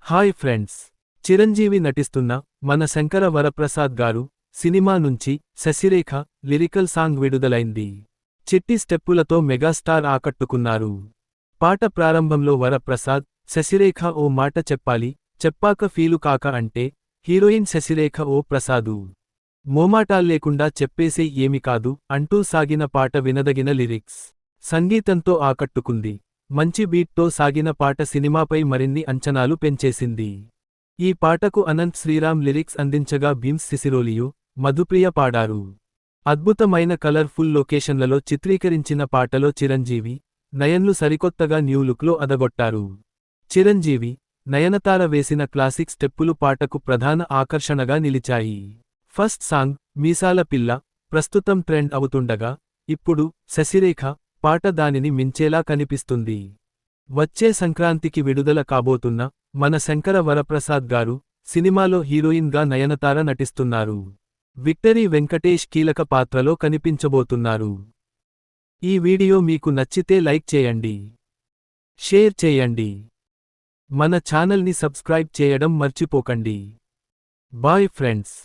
Hi friends, Chiranjeevi నటిస్తున్న మన శంకర వరప్రసాద్ గారు సినిమా నుంచి శశిరేఖ లిరికల్ సాంగ్ విడుదలైంది. చిట్టి స్టెప్పులతో మెగాస్టార్ ఆకట్టుకున్నారు. పాట ప్రారంభంలో వరప్రసాద్ శశిరేఖ ఓ మాట చెప్పాలి, చెప్పాక ఫీలు కాక అంటే హీరోయిన్ శశిరేఖ ఓ ప్రసాదు మోమాటాల్లేకుండా చెప్పేసే ఏమి కాదు అంటూ సాగిన పాట వినదగిన లిరిక్స్, సంగీతంతో ఆకట్టుకుంది. మంచి బీట్తో సాగిన పాట సినిమాపై మరిన్ని అంచనాలు పెంచేసింది. ఈ పాటకు అనంత్ శ్రీరామ్ లిరిక్స్ అందించగా భీమ్స్ సిసిరోలియు, మధుప్రియ పాడారు. అద్భుతమైన కలర్ఫుల్ లొకేషన్లలో చిత్రీకరించిన పాటలో చిరంజీవి, నయన్లు సరికొత్తగా న్యూ లుక్లో అదగొట్టారు. చిరంజీవి, నయనతార వేసిన క్లాసిక్ స్టెప్పులు పాటకు ప్రధాన ఆకర్షణగా నిలిచాయి. ఫస్ట్ సాంగ్ మీసాల పిల్ల ప్రస్తుతం ట్రెండ్ అవుతుండగా, ఇప్పుడు శశిరేఖ పాట దానిని మించేలా కనిపిస్తుంది. వచ్చే సంక్రాంతికి విడుదల కాబోతున్న మన శంకర వరప్రసాద్ గారు సినిమాలో హీరోయిన్ గా నయనతార నటిస్తున్నారు. విక్టరీ వెంకటేష్ కీలక పాత్రలో కనిపించబోతున్నారు. ఈ వీడియో మీకు నచ్చితే లైక్ చేయండి, షేర్ చేయండి, మన ఛానల్ని సబ్స్క్రైబ్ చేయడం మర్చిపోకండి. Bye friends.